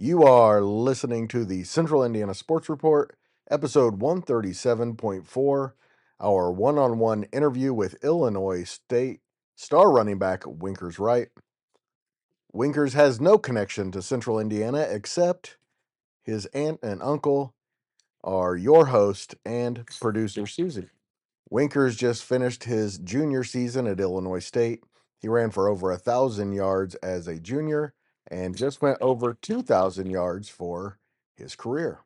You are listening to the Central Indiana Sports Report, episode 137.4, our one-on-one interview with Illinois State star running back Wenkers Wright. Wenkers has no connection to Central Indiana except his aunt and uncle are your host and producer, Susie. Wenkers just finished his junior season at Illinois State. He ran for over 1,000 yards as a junior and just went over 2,000 yards for his career.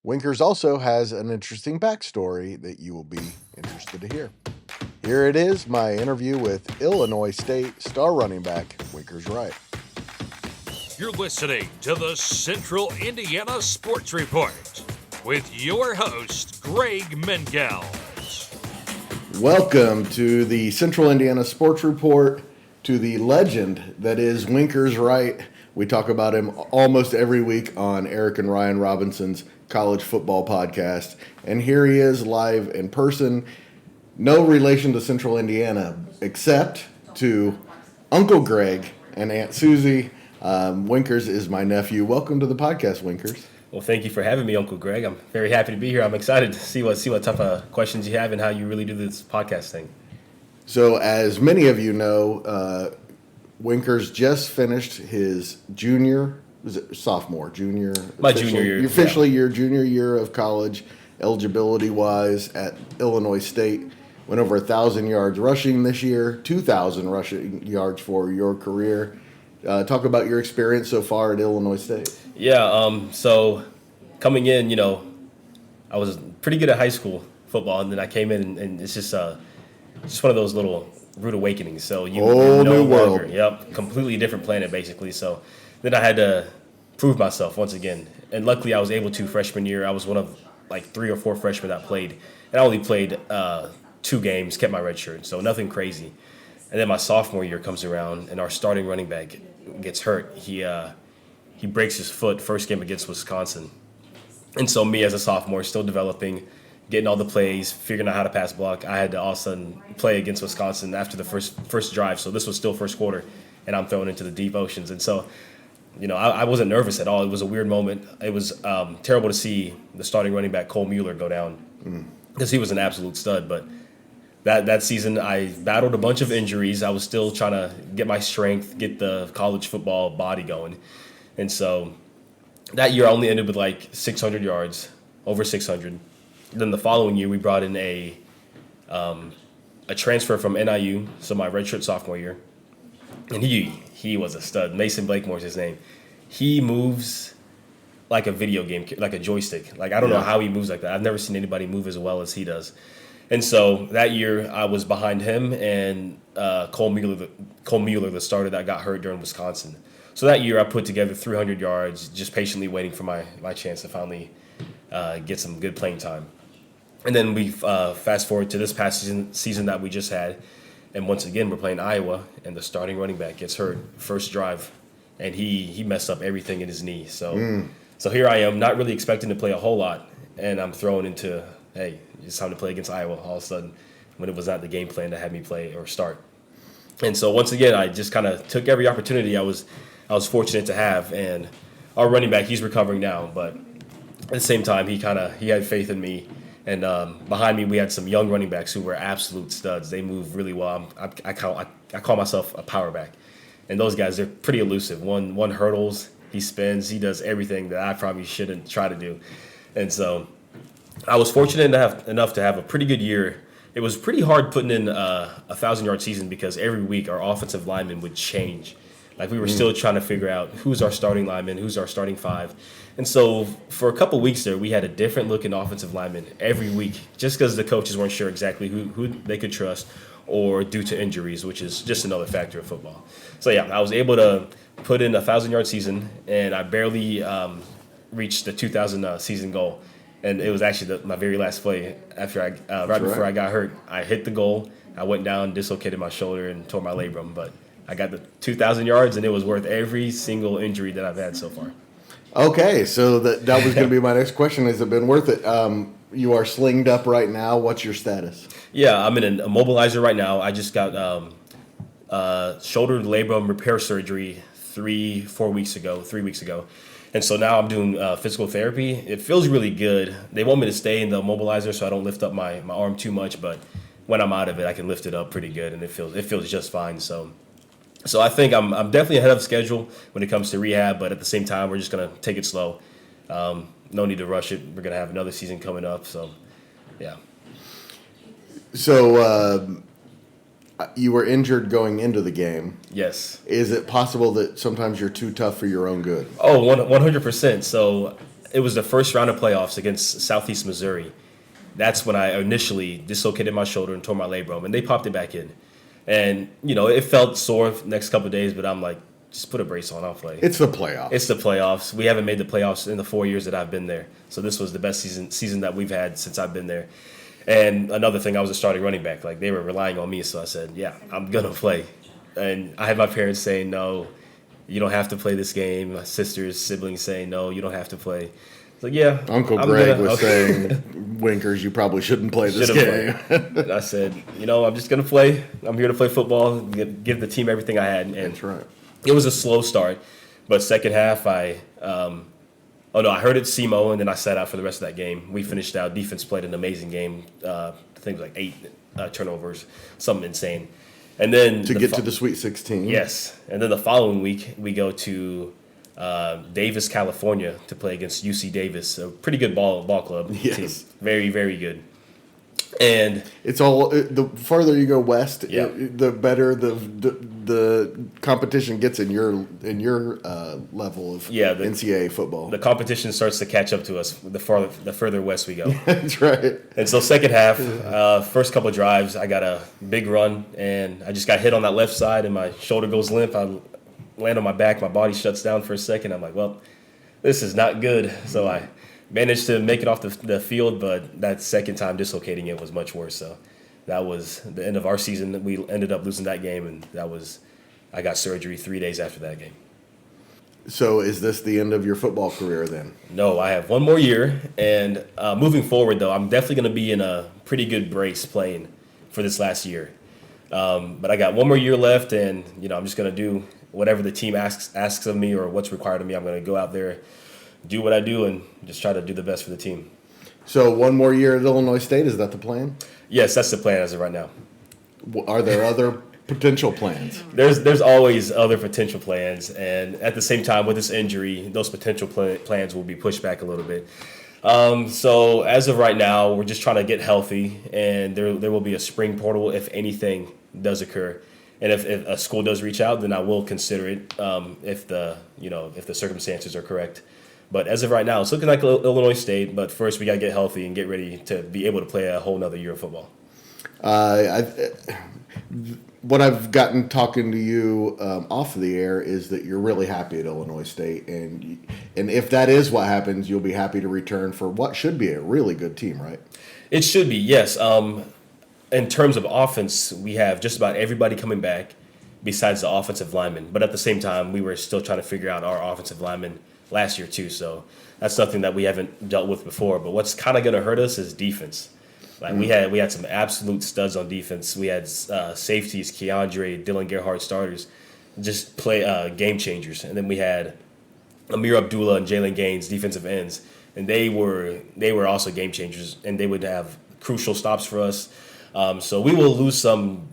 Winkers also has an interesting backstory that you will be interested to hear. Here it is, my interview with Illinois State star running back Winkers Wright. You're listening to the Central Indiana Sports Report with your host, Greg Mengel. Welcome to the Central Indiana Sports Report, to the legend that is Wenkers Wright. We talk about him almost every week on Eric and Ryan Robinson's college football podcast. And here he is live in person. No relation to Central Indiana, except to Uncle Greg and Aunt Susie. Wenkers is my nephew. Welcome to the podcast, Wenkers. Well, thank you for having me, Uncle Greg. I'm very happy to be here. I'm excited to see what type of questions you have and how you really do this podcast thing. So, as many of you know, Wenkers just finished his sophomore, junior? My junior year. Officially your junior year of college, eligibility-wise at Illinois State. Went over 1,000 yards rushing this year, 2,000 rushing yards for your career. Talk about your experience so far at Illinois State. Yeah, so coming in, I was pretty good at high school football, and then I came in, and it's just one of those little rude awakenings. So new world. Yep, completely different planet, basically. So then I had to prove myself once again, and luckily I was able to freshman year. I was one of like 3 or 4 freshmen that played, and I only played 2 games, kept my red shirt, so nothing crazy. And then my sophomore year comes around, and our starting running back gets hurt. He breaks his foot first game against Wisconsin. And so me as a sophomore, still developing, getting all the plays, figuring out how to pass block, I had to all of a sudden play against Wisconsin after the first drive. So this was still first quarter, and I'm thrown into the deep oceans. And so, I wasn't nervous at all. It was a weird moment. It was terrible to see the starting running back, Cole Mueller, go down because he was an absolute stud. But that season, I battled a bunch of injuries. I was still trying to get my strength, get the college football body going. And so that year I only ended with like 600 yards, over 600. Then the following year we brought in a transfer from NIU, so my redshirt sophomore year. And he was a stud. Mason Blakemore's his name. He moves like a video game, like a joystick. Like, I don't know how he moves like that. I've never seen anybody move as well as he does. And so that year I was behind him and Cole Mueller, the starter that got hurt during Wisconsin. So that year I put together 300 yards, just patiently waiting for my chance to finally get some good playing time. And then we fast forward to this past season that we just had, and once again we're playing Iowa, and the starting running back gets hurt first drive, and he messed up everything in his knee. So here I am, not really expecting to play a whole lot, and I'm thrown into, hey, it's time to play against Iowa all of a sudden, when it was not the game plan to have me play or start. And so once again, I just kind of took every opportunity I was fortunate to have. And our running back, he's recovering now, but at the same time, he had faith in me. And behind me, we had some young running backs who were absolute studs. They move really well. I call myself a power back. And those guys, they're pretty elusive. One hurdles, he spins, he does everything that I probably shouldn't try to do. And so I was fortunate enough to have a pretty good year. It was pretty hard putting in a 1,000-yard season because every week our offensive linemen would change. Like, we were still trying to figure out who's our starting lineman, who's our starting 5. And so for a couple weeks there, we had a different looking offensive lineman every week just because the coaches weren't sure exactly who they could trust, or due to injuries, which is just another factor of football. So, yeah, I was able to put in a 1,000-yard season, and I barely reached the 2,000 season goal. And it was actually my very last play after before I got hurt. I hit the goal. I went down, dislocated my shoulder, and tore my labrum. But I got the 2,000 yards, and it was worth every single injury that I've had so far. Okay, so that was going to be my next question. Has it been worth it? You are slinged up right now. What's your status? Yeah, I'm in a immobilizer right now. I just got shoulder labrum repair surgery 3 weeks ago. And so now I'm doing physical therapy. It feels really good. They want me to stay in the immobilizer so I don't lift up my arm too much, but when I'm out of it, I can lift it up pretty good, and it feels just fine. So I think I'm definitely ahead of schedule when it comes to rehab, but at the same time, we're just gonna take it slow. No need to rush it. We're gonna have another season coming up, so yeah. So you were injured going into the game. Yes. Is it possible that sometimes you're too tough for your own good? Oh, 100%. So it was the first round of playoffs against Southeast Missouri. That's when I initially dislocated my shoulder and tore my labrum, and they popped it back in. And, it felt sore the next couple of days, but I'm like, just put a brace on, I'll play. It's the playoffs. It's the playoffs. We haven't made the playoffs in the 4 years that I've been there. So this was the best season that we've had since I've been there. And another thing, I was a starting running back. Like, they were relying on me, so I said, yeah, I'm going to play. And I had my parents saying, no, you don't have to play this game. My siblings saying, no, you don't have to play. It's like, yeah. Uncle Greg was saying, Wenkers, you probably shouldn't play this game. And I said, I'm just going to play. I'm here to play football, give the team everything I had. And that's right. It was a slow start, but second half, I heard it SEMO, and then I sat out for the rest of that game. We finished out. Defense played an amazing game. I think it was like 8 turnovers, something insane. And then to get to the Sweet 16. Yes, and then the following week we go to Davis, California, to play against UC Davis, a pretty good ball club yes. team. Very, very good. And it's all the further you go west, yeah. The better the competition gets in your level of NCAA football. The competition starts to catch up to us the further west we go. That's right. And so second half, first couple of drives, I got a big run, and I just got hit on that left side, and my shoulder goes limp. I land on my back, my body shuts down for a second. I'm like, well, this is not good. So I managed to make it off the field, but that second time dislocating it was much worse. So that was the end of our season. We ended up losing that game, and I got surgery 3 days after that game. So is this the end of your football career then? No, I have one more year, and moving forward, though, I'm definitely going to be in a pretty good brace playing for this last year. But I got one more year left, and I'm just going to do whatever the team asks of me or what's required of me. I'm going to go out there, do what I do, and just try to do the best for the team. So 1 more year at Illinois State, is that the plan? Yes, that's the plan as of right now. Are there other potential plans? There's always other potential plans, and at the same time with this injury, those potential plans will be pushed back a little bit. So as of right now, we're just trying to get healthy, and there will be a spring portal if anything does occur. And if a school does reach out, then I will consider it if the circumstances are correct. But as of right now, it's looking like Illinois State. But first, we got to get healthy and get ready to be able to play a whole nother year of football. What I've gotten talking to you off of the air is that you're really happy at Illinois State. And if that is what happens, you'll be happy to return for what should be a really good team, right? It should be, yes. In terms of offense, we have just about everybody coming back besides the offensive linemen. But at the same time, we were still trying to figure out our offensive linemen last year too. So that's something that we haven't dealt with before. But what's kind of going to hurt us is defense. Like we had some absolute studs on defense. We had safeties, Keandre, Dylan Gerhardt starters, just play game changers. And then we had Amir Abdullah and Jalen Gaines, defensive ends. And they were also game changers, and they would have crucial stops for us. So we will lose some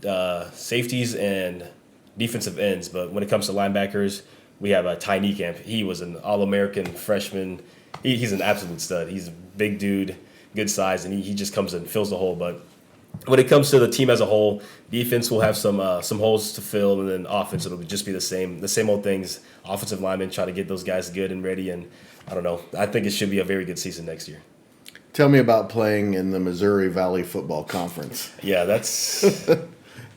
safeties and defensive ends, but when it comes to linebackers, we have Ty Niekamp. He was an All-American freshman. He's an absolute stud. He's a big dude, good size, and he just comes and fills the hole. But when it comes to the team as a whole, defense will have some holes to fill, and then offense, it'll just be the same old things. Offensive linemen, try to get those guys good and ready, and I don't know. I think it should be a very good season next year. Tell me about playing in the Missouri Valley Football Conference. Yeah, that's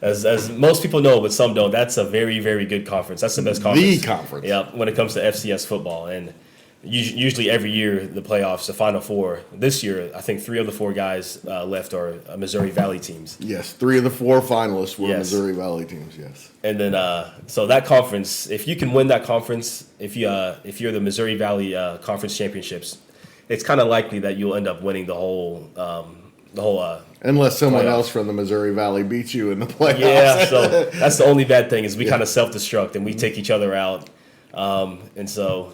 as most people know, but some don't. That's a very, very good conference. That's the best conference. The conference. Yeah, when it comes to FCS football, and usually every year the playoffs, the Final Four. This year, I think 3 of the 4 guys left are Missouri Valley teams. Yes, 3 of the 4 finalists were Yes. Missouri Valley teams. Yes. And then so that conference, if you can win that conference, if you're the Missouri Valley Conference championships, it's kind of likely that you'll end up winning the whole. Unless someone playoffs. else from the Missouri Valley beats you in the playoffs. Yeah, so that's the only bad thing is we kind of self-destruct and we take each other out. And so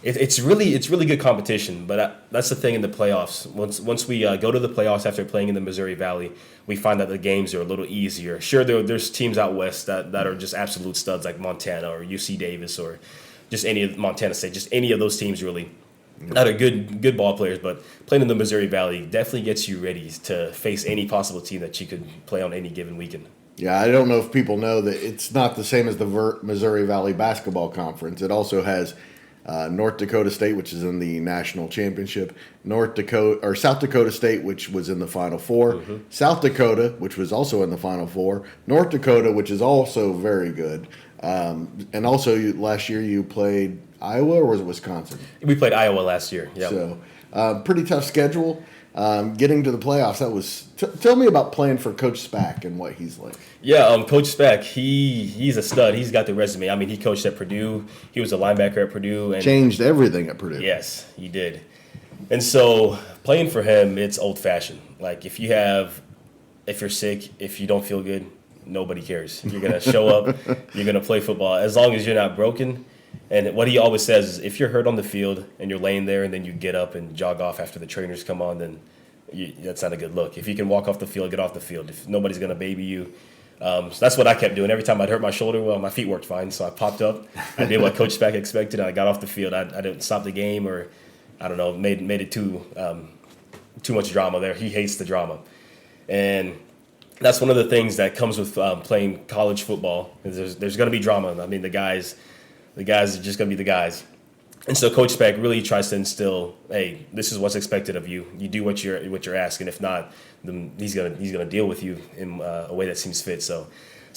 it's really good competition. But that's the thing in the playoffs. Once we go to the playoffs after playing in the Missouri Valley, we find that the games are a little easier. Sure, there's teams out west that are just absolute studs like Montana or UC Davis or just any of Montana State, just any of those teams really that are good ball players. But playing in the Missouri Valley definitely gets you ready to face any possible team that you could play on any given weekend. Yeah, I don't know if people know that it's not the same as the Missouri Valley Basketball Conference. It also has North Dakota State, which is in the national championship, South Dakota State, which was in the Final Four, South Dakota, which was also in the Final Four, North Dakota, which is also very good, and also last year you played Iowa, or was it Wisconsin? We played Iowa last year. Yeah. So pretty tough schedule. Getting to the playoffs, that was. Tell me about playing for Coach Spack and what he's like. Yeah, Coach Spack, he's a stud. He's got the resume. I mean, he coached at Purdue. He was a linebacker at Purdue. And changed everything at Purdue. Yes, he did. And so playing for him, it's old-fashioned. Like if you're sick, if you don't feel good, nobody cares. You're going to show up. You're going to play football. As long as you're not broken. And what he always says is if you're hurt on the field and you're laying there and then you get up and jog off after the trainers come on, then that's not a good look. If you can walk off the field, get off the field. If nobody's going to baby you. So that's what I kept doing. Every time I'd hurt my shoulder, well, my feet worked fine. So I popped up. I did what Coach Spack expected. And I got off the field. I didn't stop the game or, I don't know, made it too much drama there. He hates the drama. And that's one of the things that comes with playing college football. There's going to be drama. I mean, the guys are just going to be the guys. And so Coach Spack really tries to instill, hey, this is what's expected of you. You do what you're asking. If not, then he's gonna deal with you in a way that seems fit. So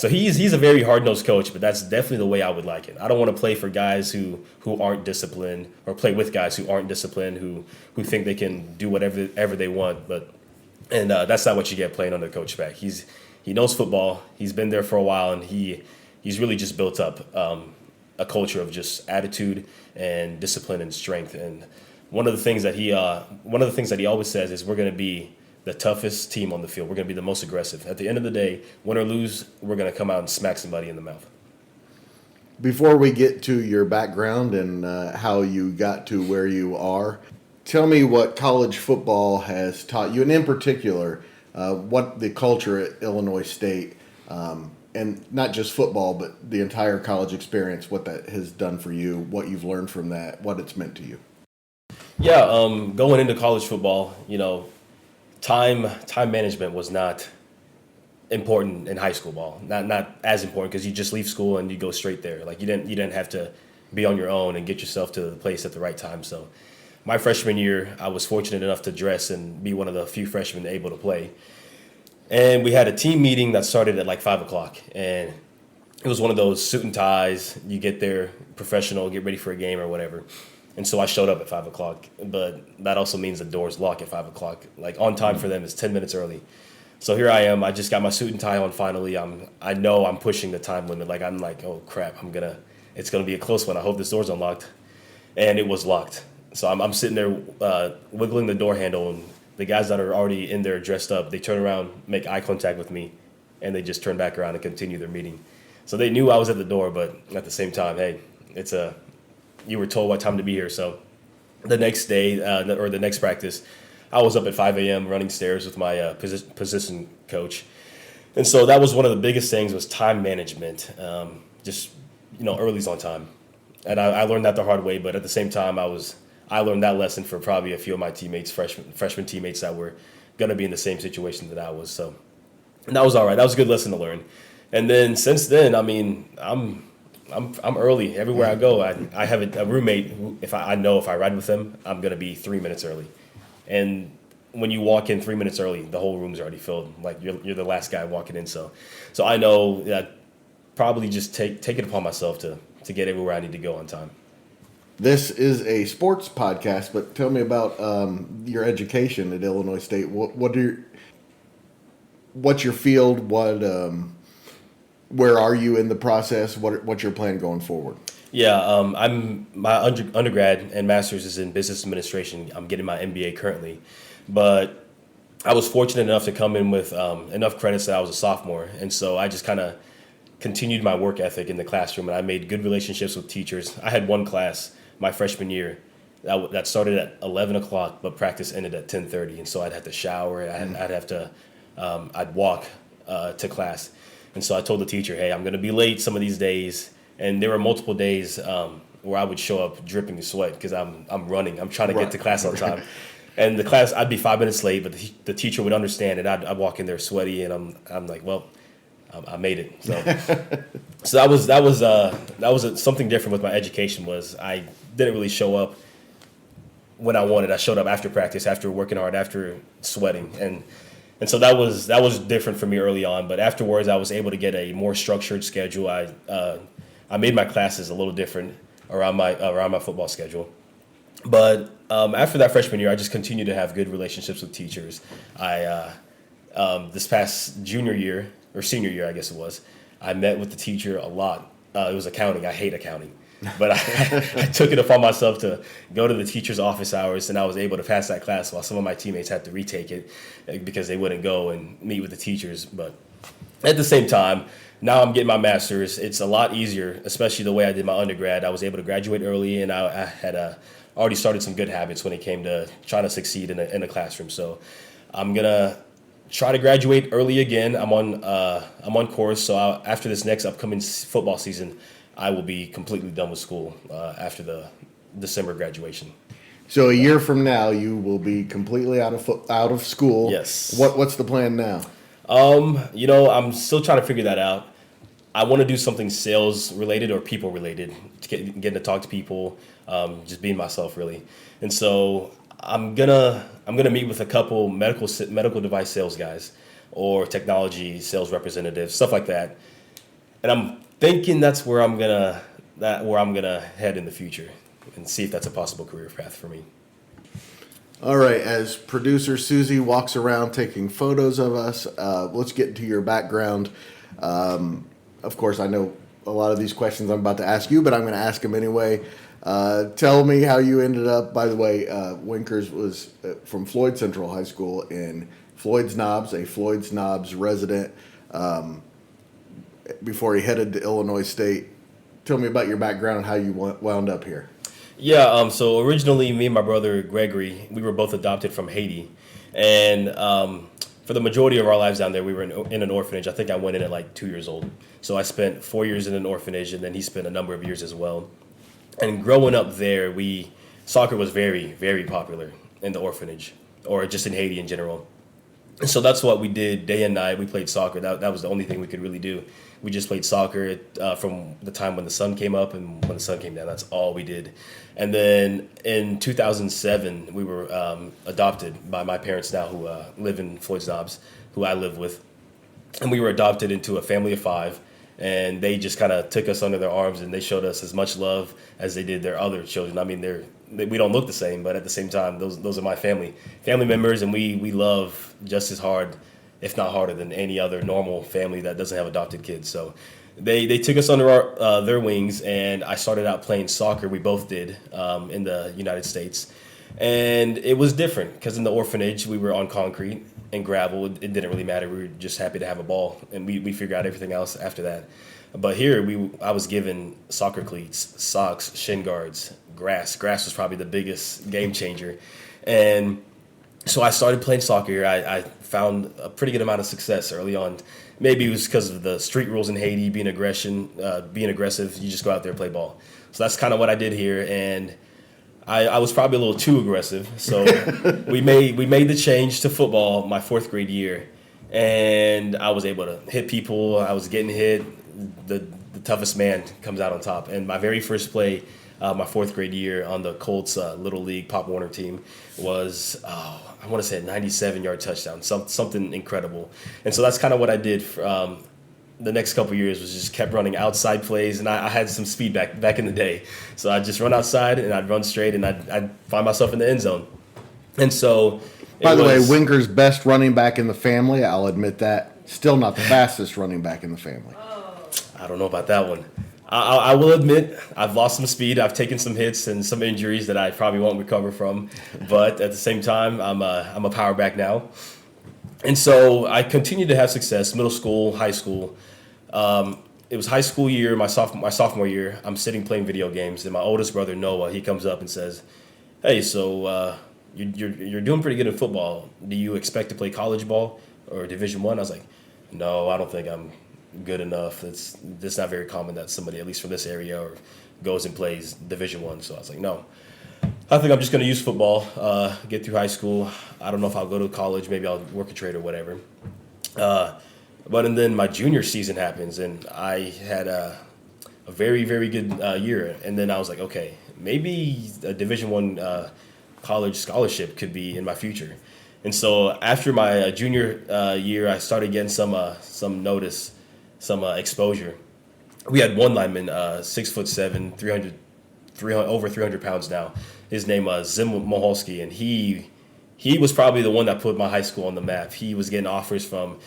he's a very hard-nosed coach, but that's definitely the way I would like it. I don't want to play for guys who aren't disciplined or play with guys who aren't disciplined, who think they can do whatever they want. And that's not what you get playing under Coach Spack. He knows football. He's been there for a while, and he's really just built up a culture of just attitude and discipline and strength. And one of the things that he always says is we're going to be the toughest team on the field. We're going to be the most aggressive. At the end of the day, win or lose, we're going to come out and smack somebody in the mouth. Before we get to your background and how you got to where you are, tell me what college football has taught you, and in particular, what the culture at Illinois State and not just football, but the entire college experience, what that has done for you, what you've learned from that, what it's meant to you. Yeah, going into college football, time management was not important in high school ball. Not as important because you just leave school and you go straight there. Like you didn't have to be on your own and get yourself to the place at the right time. So my freshman year, I was fortunate enough to dress and be one of the few freshmen able to play. And we had a team meeting that started at like 5 o'clock. And it was one of those suit and ties. You get there, professional, get ready for a game or whatever. And so I showed up at 5 o'clock. But that also means the doors lock at 5 o'clock. Like on time for them is 10 minutes early. So here I am. I just got my suit and tie on finally. I know I'm pushing the time limit. Like I'm like, oh crap, it's gonna be a close one. I hope this door's unlocked. And it was locked. So I'm sitting there wiggling the door handle, and the guys that are already in there dressed up, they turn around, make eye contact with me, and they just turn back around and continue their meeting. So they knew I was at the door, but at the same time, hey, you were told what time to be here. So the next day or the next practice, I was up at 5 a.m. running stairs with my position coach. And so that was one of the biggest things was time management, early's on time. And I learned that the hard way, but at the same time, I learned that lesson for probably a few of my teammates, freshman teammates that were going to be in the same situation that I was. So and that was all right. That was a good lesson to learn. And then since then, I mean, I'm early everywhere I go. I have a roommate who, if I know if I ride with them, I'm going to be 3 minutes early. And when you walk in 3 minutes early, the whole room's already filled. Like you're the last guy walking in. So I know that probably just take it upon myself to get everywhere I need to go on time. This is a sports podcast, but tell me about your education at Illinois State. What's your field? Where are you in the process? What's your plan going forward? Yeah, my undergrad and master's is in business administration. I'm getting my MBA currently, but I was fortunate enough to come in with enough credits that I was a sophomore, and so I just kind of continued my work ethic in the classroom, and I made good relationships with teachers. I had one class my freshman year that started at 11 o'clock, but practice ended at 10:30, and so I'd have to shower. I'd have to I'd walk to class, and so I told the teacher, "Hey, I'm going to be late some of these days." And there were multiple days where I would show up dripping with sweat because I'm running. I'm trying to get to class on time. And the class, I'd be 5 minutes late, but the teacher would understand, and I'd walk in there sweaty, and I'm like, well, I made it. So that was something different with my education. Was I didn't really show up when I wanted. I showed up after practice, after working hard, after sweating, and so that was different for me early on. But afterwards, I was able to get a more structured schedule. I made my classes a little different around my football schedule. But after that freshman year, I just continued to have good relationships with teachers. This past junior year, or senior year, I guess it was, I met with the teacher a lot. It was accounting. I hate accounting. But I took it upon myself to go to the teacher's office hours, and I was able to pass that class while some of my teammates had to retake it because they wouldn't go and meet with the teachers. But at the same time, now I'm getting my master's. It's a lot easier, especially the way I did my undergrad. I was able to graduate early, and I had already started some good habits when it came to trying to succeed in a classroom. So I'm gonna try to graduate early again. I'm on course. So after this next upcoming football season, I will be completely done with school after the December graduation. So a year from now, you will be completely out of school. Yes. What's the plan now? I'm still trying to figure that out. I want to do something sales related or people related, getting to talk to people, just being myself really. And so I'm gonna meet with a couple medical device sales guys or technology sales representatives, stuff like that. And I'm thinking that's where I'm gonna head in the future and see if that's a possible career path for me. All right, as producer Susie walks around taking photos of us, let's get into your background. Of course, I know a lot of these questions I'm about to ask you, but I'm going to ask them anyway. Tell me how you ended up. By the way, Wenkers was from Floyd Central High School in Floyd's Knobs, a Floyd's Knobs resident, before he headed to Illinois State. Tell me about your background and how you wound up here. Yeah, so originally me and my brother Gregory, we were both adopted from Haiti. And for the majority of our lives down there, we were in an orphanage. I think I went in at like 2 years old. So I spent 4 years in an orphanage, and then he spent a number of years as well. And growing up there, soccer was very, very popular in the orphanage, or just in Haiti in general. And so that's what we did day and night. We played soccer. That was the only thing we could really do. We just played soccer from the time when the sun came up and when the sun came down. That's all we did. And then in 2007, we were adopted by my parents now who live in Floyd's Knobs, who I live with. And we were adopted into a family of 5. And they just kind of took us under their arms, and they showed us as much love as they did their other children. I mean, we don't look the same, but at the same time, those are my family members, and we love just as hard, if not harder, than any other normal family that doesn't have adopted kids. So they took us under their wings, and I started out playing soccer. We both did in the United States, and it was different because in the orphanage we were on concrete and gravel. It didn't really matter. We were just happy to have a ball, and we figured out everything else after that. But here I was given soccer cleats, socks, shin guards, grass. Grass was probably the biggest game changer. And so I started playing soccer here. I found a pretty good amount of success early on. Maybe it was because of the street rules in Haiti, being aggressive. You just go out there and play ball. So that's kind of what I did here. And I was probably a little too aggressive. So we made the change to football my 4th grade year. And I was able to hit people. I was getting hit. The toughest man comes out on top. And my very first play, my 4th grade year on the Colts Little League Pop Warner team was, I want to say a 97-yard touchdown, something incredible. And so that's kind of what I did for, the next couple of years was just kept running outside plays, and I had some speed back in the day. So I'd just run outside, and I'd run straight, and I'd find myself in the end zone. And so By the way, Winker's best running back in the family, I'll admit that. Still not the fastest running back in the family. I don't know about that one. I will admit I've lost some speed. I've taken some hits and some injuries that I probably won't recover from. But at the same time, I'm a power back now. And so I continued to have success, middle school, high school. it was high school year, my sophomore year. I'm sitting playing video games, and my oldest brother Noah, he comes up and says, "Hey, so you're doing pretty good in football. Do you expect to play college ball or Division One?" I was like, "No, I don't think I'm good enough. It's not very common that somebody, at least from this area, or goes and plays Division One." So I was like, "No, I think I'm just going to use football, get through high school. I don't know if I'll go to college. Maybe I'll work a trade or whatever." But and then my junior season happens, and I had a very, very good year. And then I was like, okay, maybe a Division One college scholarship could be in my future. And so after my junior year, I started getting some notice, some exposure. We had one lineman, 6'7", 300, over 300 pounds now. His name was Zim Moholsky, and he was probably the one that put my high school on the map. He was getting offers from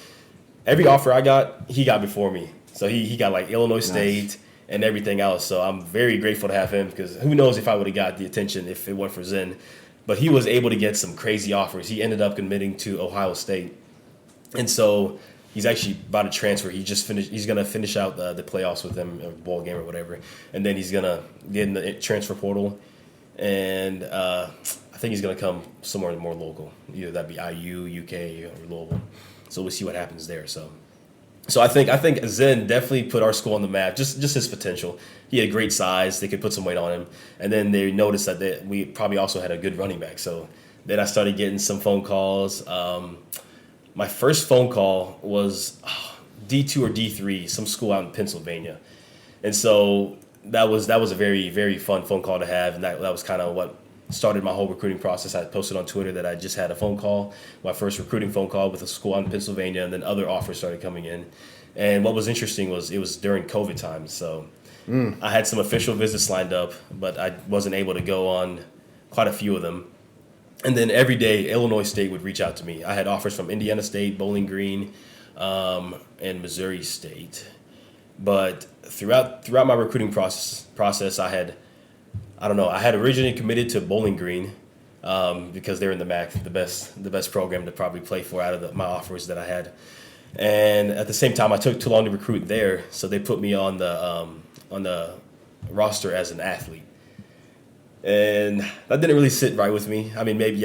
every offer I got, he got before me. So he got like Illinois State and everything else. So I'm very grateful to have him, because who knows if I would have got the attention if it weren't for Zen. But he was able to get some crazy offers. He ended up committing to Ohio State. And so he's actually about to transfer. He's going to finish out the playoffs with them, a bowl game or whatever. And then he's going to get in the transfer portal. And I think he's going to come somewhere more local. Either that'd be IU, UK, or Louisville. So we'll see what happens there. So I think Zen definitely put our school on the map. Just his potential. He had great size. They could put some weight on him. And then they noticed that we probably also had a good running back. So then I started getting some phone calls. My first phone call was D2 or D3, some school out in Pennsylvania. And so that was a very, very fun phone call to have. And that was kind of what started my whole recruiting process. I posted on Twitter that I just had a phone call, my first recruiting phone call with a school out in Pennsylvania, and then other offers started coming in. And what was interesting was it was during COVID time. So I had some official visits lined up, but I wasn't able to go on quite a few of them. And then every day, Illinois State would reach out to me. I had offers from Indiana State, Bowling Green, and Missouri State. But throughout my recruiting process, I had originally committed to Bowling Green because they're in the MAC, the best program to probably play for out of my offers that I had. And at the same time, I took too long to recruit there, so they put me on the roster as an athlete. And that didn't really sit right with me. I mean, maybe,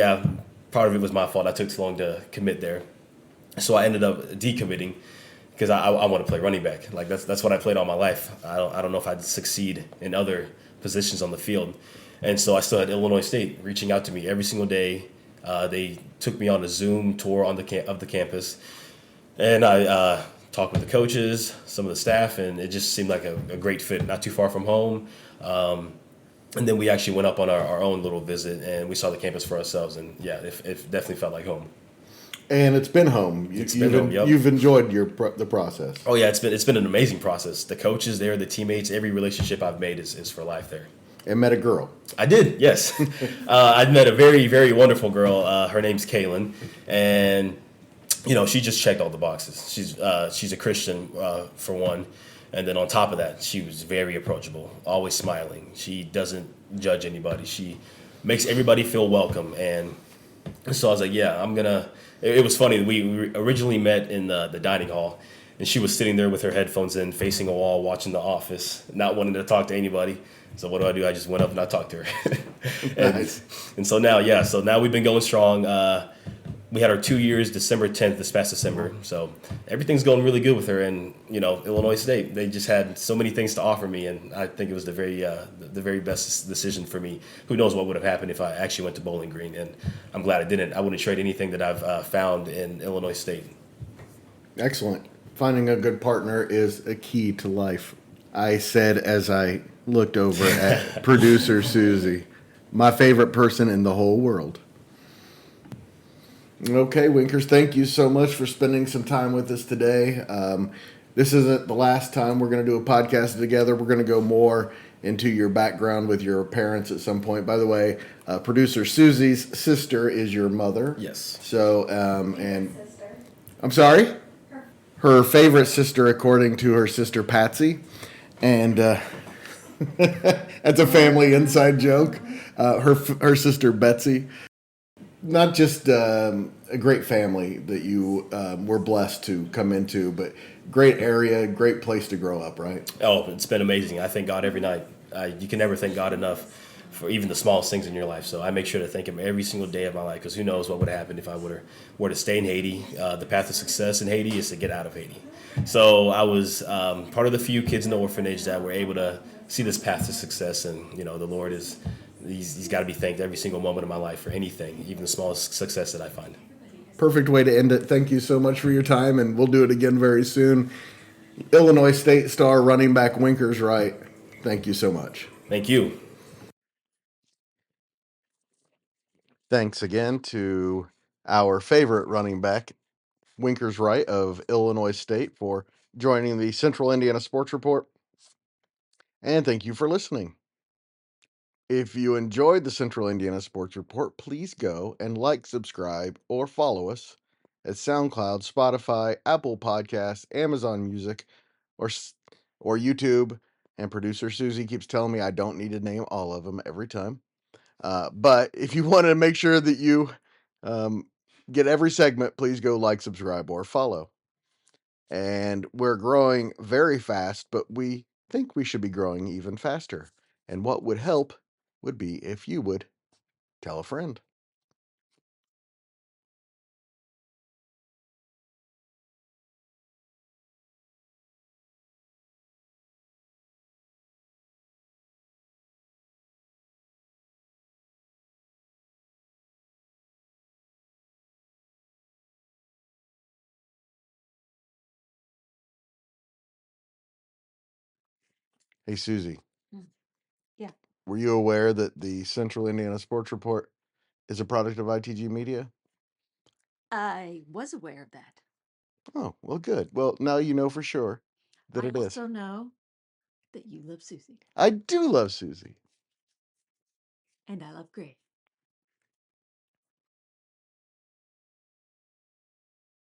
part of it was my fault. I took too long to commit there. So I ended up decommitting because I want to play running back. Like that's what I played all my life. I don't know if I'd succeed in other positions on the field. And so I still had Illinois State reaching out to me every single day. They took me on a Zoom tour of the campus. And I talked with the coaches, some of the staff, and it just seemed like a great fit, not too far from home. And then we actually went up on our own little visit, and we saw the campus for ourselves. And yeah, it definitely felt like home. And it's been home. You've enjoyed the process. Oh yeah, it's been an amazing process. The coaches there, the teammates, every relationship I've made is for life there. And met a girl. I did, yes. I met a very, very wonderful girl. Her name's Kaylin, and she just checked all the boxes. She's a Christian for one. And then on top of that, she was very approachable, always smiling. She doesn't judge anybody. She makes everybody feel welcome. And so I was like, yeah, I'm going to – it was funny. We originally met in the dining hall, and she was sitting there with her headphones in, facing a wall, watching The Office, not wanting to talk to anybody. So what do? I just went up and I talked to her. Nice. And so now we've been going strong. We had our 2 years, December 10th, this past December. So everything's going really good with her. And, Illinois State, they just had so many things to offer me. And I think it was the very best decision for me. Who knows what would have happened if I actually went to Bowling Green. And I'm glad I didn't. I wouldn't trade anything that I've found in Illinois State. Excellent. Finding a good partner is a key to life. I said as I looked over at producer Susie, my favorite person in the whole world. Okay, Wenkers, thank you so much for spending some time with us today. This isn't the last time we're going to do a podcast together. We're going to go more into your background with your parents at some point. By the way, producer Susie's sister is your mother. Yes. So, and sister. I'm sorry? Her favorite sister, according to her sister Patsy. And that's a family inside joke. Her sister Betsy. not just a great family that you were blessed to come into, but great area, great place to grow up, right? Oh, it's been amazing. I thank God every night. You can never thank God enough for even the smallest things in your life. So I make sure to thank Him every single day of my life, because who knows what would happen if I were to stay in Haiti. The path of success in Haiti is to get out of Haiti. So I was part of the few kids in the orphanage that were able to see this path to success, and the Lord is he's got to be thanked every single moment of my life for anything, even the smallest success that I find. Perfect way to end it. Thank you so much for your time, and we'll do it again very soon. Illinois State star running back Wenkers Wright, thank you so much. Thank you. Thanks again to our favorite running back, Wenkers Wright of Illinois State, for joining the Central Indiana Sports Report. And thank you for listening. If you enjoyed the Central Indiana Sports Report, please go and like, subscribe, or follow us at SoundCloud, Spotify, Apple Podcasts, Amazon Music, or YouTube. And producer Susie keeps telling me I don't need to name all of them every time. But if you want to make sure that you get every segment, please go like, subscribe, or follow. And we're growing very fast, but we think we should be growing even faster. And what would help would be if you would tell a friend. Hey, Susie. Yeah. Were you aware that the Central Indiana Sports Report is a product of ITG Media? I was aware of that. Oh, well, good. Well, now you know for sure that I it is. also know that you love Susie. I do love Susie. And I love Greg.